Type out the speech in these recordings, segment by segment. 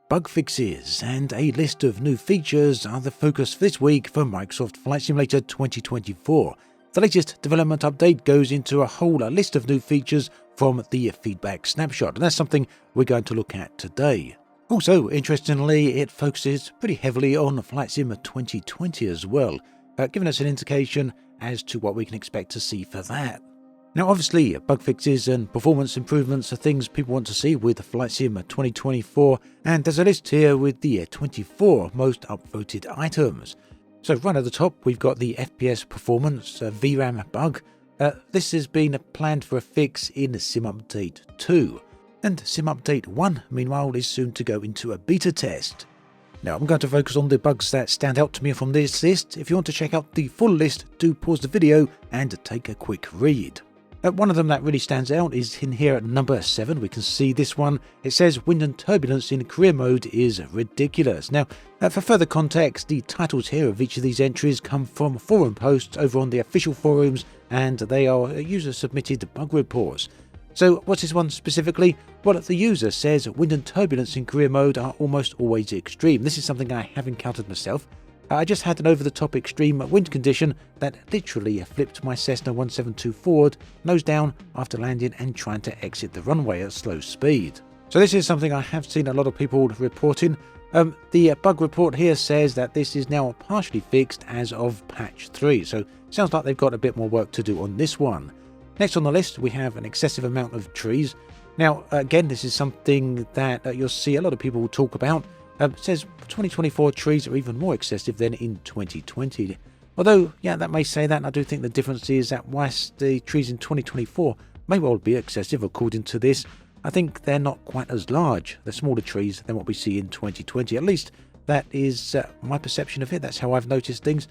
bug fixes and a list of new features are the focus for this week for Microsoft Flight Simulator 2024. The latest development update goes into a whole list of new features from the feedback snapshot, and that's something we're going to look at today. Also, interestingly, it focuses pretty heavily on Flight Sim 2020 as well, giving us an indication as to what we can expect to see for that. Now obviously, bug fixes and performance improvements are things people want to see with Flight Sim 2024, and there's a list here with the 24 most upvoted items. So right at the top, we've got the FPS performance VRAM bug. This has been planned for a fix in Sim Update 2, and Sim Update 1, meanwhile, is soon to go into a beta test. Now I'm going to focus on the bugs that stand out to me from this list. If you want to check out the full list, do pause the video and take a quick read. One of them that really stands out is in here at number 7. We can see this one. It says wind and turbulence in career mode is ridiculous. Now, for further context, the titles here of each of these entries come from forum posts over on the official forums, and they are user-submitted bug reports. So what's this one specifically? Well, the user says wind and turbulence in career mode are almost always extreme. This is something I have encountered myself. I just had an over-the-top extreme wind condition that literally flipped my Cessna 172 forward, nose down after landing and trying to exit the runway at slow speed. So this is something I have seen a lot of people reporting. The bug report here says that this is now partially fixed as of patch 3, so sounds like they've got a bit more work to do on this one. Next on the list, we have an excessive amount of trees. Now, again, this is something that you'll see a lot of people talk about. It says 2024 trees are even more excessive than in 2020. Although, yeah, that may say that, and I do think the difference is that whilst the trees in 2024 may well be excessive according to this, I think they're not quite as large, the smaller trees, than what we see in 2020. At least that is my perception of it. That's how I've noticed things.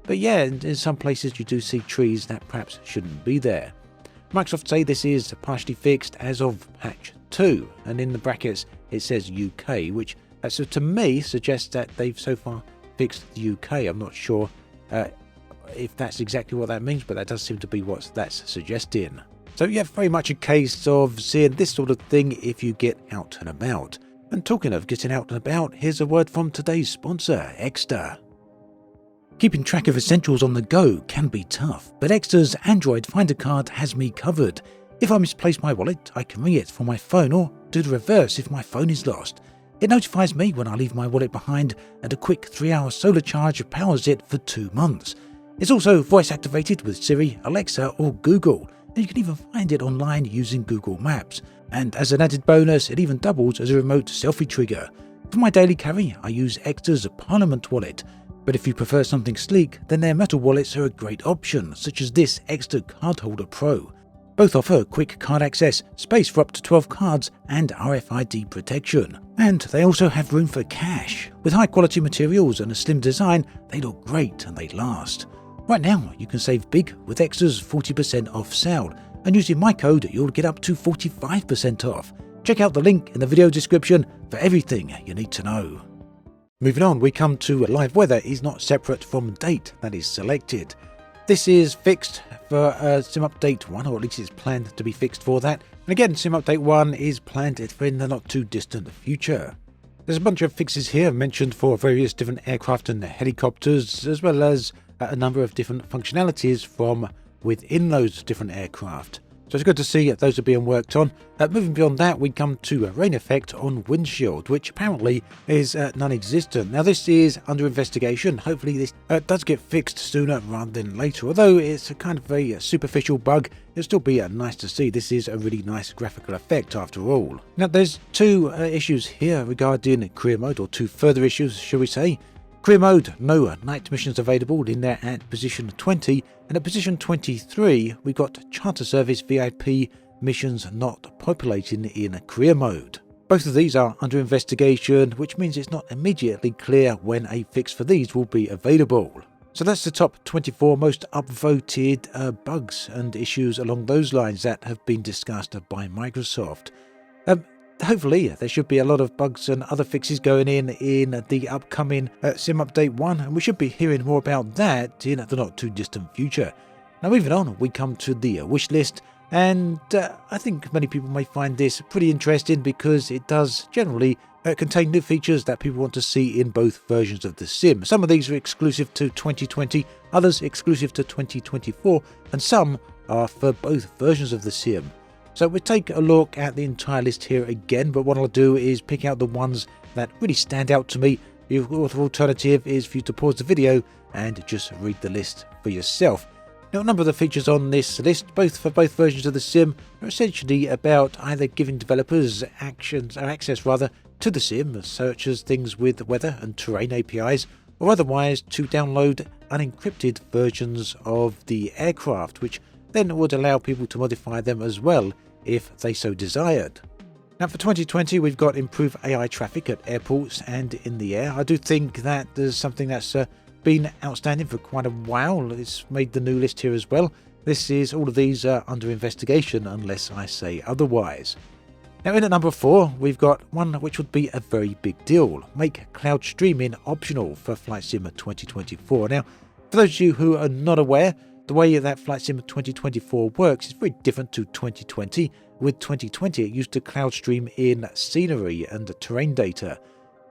But yeah, in some places you do see trees that perhaps shouldn't be there. Microsoft say this is partially fixed as of patch 2, and in the brackets it says UK, which so to me suggests that they've so far fixed the UK. I'm not sure if that's exactly what that means, but that does seem to be what that's suggesting. So yeah, very much a case of seeing this sort of thing if you get out and about. And talking of getting out and about, here's a word from today's sponsor, Extra. Keeping track of essentials on the go can be tough, but Extra's Android Finder card has me covered. If I misplace my wallet, I can ring it from my phone, or do the reverse if my phone is lost. It notifies me when I leave my wallet behind, and a quick 3-hour solar charge powers it for 2 months. It's also voice activated with Siri, Alexa or Google, and you can even find it online using Google Maps. And as an added bonus, it even doubles as a remote selfie trigger. For my daily carry, I use Extra's Parliament wallet, but if you prefer something sleek, then their metal wallets are a great option, such as this Extra Cardholder Pro. Both offer quick card access, space for up to 12 cards, and RFID protection. And they also have room for cash. With high quality materials and a slim design, they look great and they last. Right now, you can save big with Extra's 40% off sale, and using my code, you'll get up to 45% off. Check out the link in the video description for everything you need to know. Moving on, we come to live weather is not separate from date that is selected. This is fixed for Sim Update 1, or at least it's planned to be fixed for that. And again, Sim Update 1 is planned for in the not too distant future. There's a bunch of fixes here mentioned for various different aircraft and helicopters, as well as a number of different functionalities from within those different aircraft. So it's good to see those are being worked on. Moving beyond that, we come to a rain effect on windshield, which apparently is non-existent. Now this is under investigation. Hopefully this does get fixed sooner rather than later. Although it's a kind of a superficial bug, it'll still be nice to see. This is a really nice graphical effect after all. Now there's 2 issues here regarding career mode, or 2 further issues, shall we say. Career mode, no night missions available in there at position 20, and at position 23 we got charter service VIP missions not populating in career mode. Both of these are under investigation, which means it's not immediately clear when a fix for these will be available. So that's the top 24 most upvoted bugs and issues along those lines that have been discussed by Microsoft. Hopefully there should be a lot of bugs and other fixes going in the upcoming Sim Update 1, and we should be hearing more about that in the not too distant future. Now moving on, we come to the wish list. And I think many people may find this pretty interesting because it does generally contain new features that people want to see in both versions of the sim. Some of these are exclusive to 2020, others exclusive to 2024, and some are for both versions of the sim. So we'll take a look at the entire list here again, but what I'll do is pick out the ones that really stand out to me. The alternative is for you to pause the video and just read the list for yourself. Now, a number of the features on this list, for both versions of the sim, are essentially about either giving developers access to the sim, such as things with weather and terrain APIs, or otherwise to download unencrypted versions of the aircraft, which then would allow people to modify them as well if they so desired. Now for 2020, we've got improved AI traffic at airports and in the air. I do think that there's something that's been outstanding for quite a while. It's made the new list here as well. All of these are under investigation unless I say otherwise. Now in at number 4, we've got one which would be a very big deal. Make cloud streaming optional for Flight Sim 2024. Now, for those of you who are not aware, the way that Flight Sim 2024 works is very different to 2020. With 2020, it used to cloud stream in scenery and terrain data.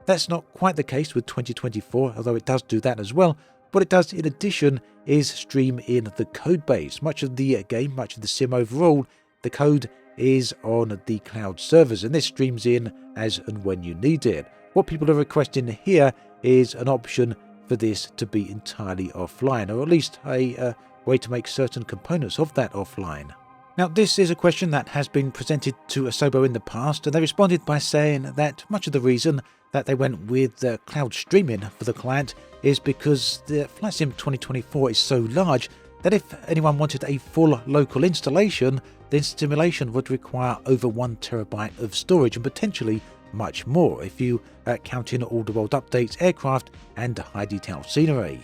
That's not quite the case with 2024, although it does do that as well. What it does in addition is stream in the code base. Much of the game, much of the sim overall, the code is on the cloud servers, and this streams in as and when you need it. What people are requesting here is an option for this to be entirely offline, or at least a way to make certain components of that offline. Now, this is a question that has been presented to Asobo in the past, and they responded by saying that much of the reason that they went with cloud streaming for the client is because the Flight Sim 2024 is so large that if anyone wanted a full local installation, then simulation would require over 1 terabyte of storage and potentially much more if you count in all the world updates, aircraft and high detail scenery.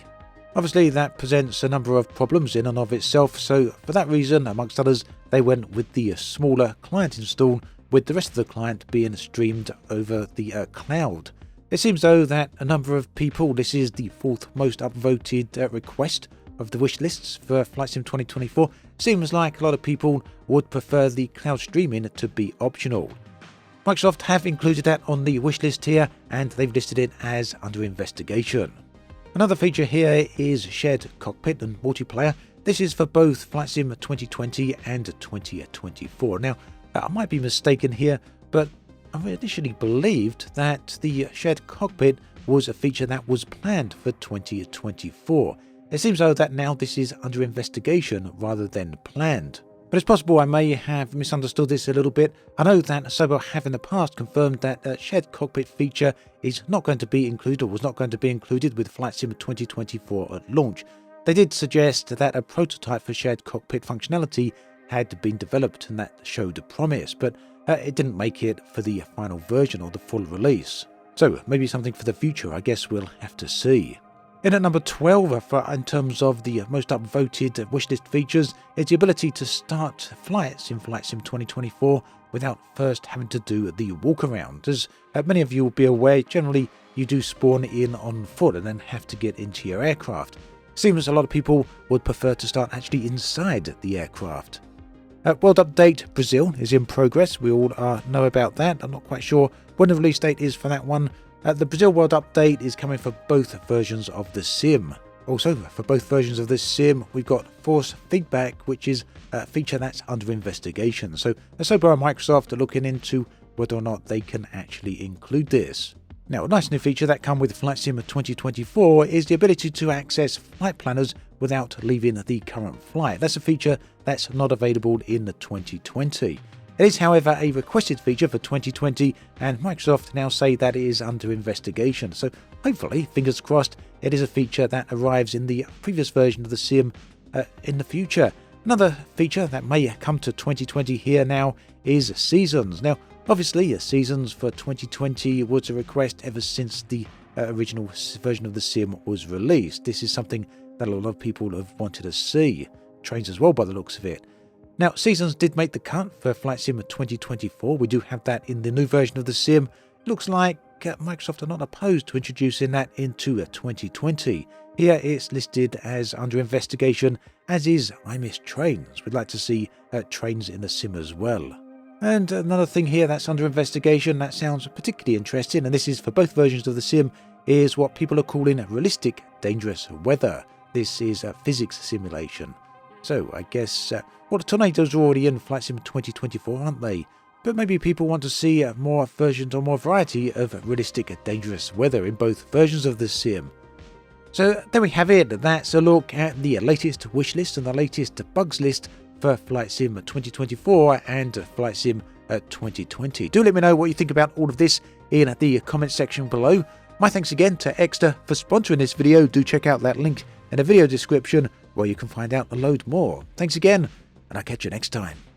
Obviously that presents a number of problems in and of itself, so for that reason, amongst others, they went with the smaller client install, with the rest of the client being streamed over the cloud. It seems though that a number of people, this is the 4th most upvoted request of the wish lists for Flight Sim 2024, seems like a lot of people would prefer the cloud streaming to be optional. Microsoft have included that on the wish list here, and they've listed it as under investigation. Another feature here is shared cockpit and multiplayer. This is for both Flight Sim 2020 and 2024. Now, I might be mistaken here, but I initially believed that the shared cockpit was a feature that was planned for 2024. It seems though that now this is under investigation rather than planned. But it's possible I may have misunderstood this a little bit. I know that Asobo have in the past confirmed that a shared cockpit feature is not going to be included, or was not going to be included with Flight Sim 2024 at launch. They did suggest that a prototype for shared cockpit functionality had been developed and that showed promise, but it didn't make it for the final version or the full release. So maybe something for the future, I guess we'll have to see. In at number 12, in terms of the most upvoted wishlist features, is the ability to start flights in Flight Sim 2024 without first having to do the walk-around. As many of you will be aware, generally you do spawn in on foot and then have to get into your aircraft. Seems a lot of people would prefer to start actually inside the aircraft. World Update Brazil is in progress. We all know about that. I'm not quite sure when the release date is for that one. The Brazil World Update is coming for both versions of the sim. Also, for both versions of this sim, we've got force feedback, which is a feature that's under investigation. So Asobo and Microsoft are looking into whether or not they can actually include this. Now, a nice new feature that comes with Flight Sim 2024 is the ability to access flight planners without leaving the current flight. That's a feature that's not available in 2020. It is, however, a requested feature for 2020, and Microsoft now say that it is under investigation. So hopefully, fingers crossed, it is a feature that arrives in the previous version of the sim in the future. Another feature that may come to 2020 here now is seasons. Now, obviously, seasons for 2020 was a request ever since the original version of the sim was released. This is something that a lot of people have wanted to see. Trains as well, by the looks of it. Now, seasons did make the cut for Flight Sim 2024. We do have that in the new version of the sim. Looks like Microsoft are not opposed to introducing that into 2020. Here it's listed as under investigation, as is I Miss Trains. We'd like to see trains in the sim as well. And another thing here that's under investigation that sounds particularly interesting, and this is for both versions of the sim, is what people are calling realistic dangerous weather. This is a physics simulation. So I guess, well, the tornadoes are already in Flight Sim 2024, aren't they? But maybe people want to see more versions or more variety of realistic dangerous weather in both versions of the sim. So there we have it. That's a look at the latest wish list and the latest bugs list for Flight Sim 2024 and Flight Sim 2020. Do let me know what you think about all of this in the comment section below. My thanks again to Extra for sponsoring this video. Do check out that link in the video description where you can find out a load more. Thanks again, and I'll catch you next time.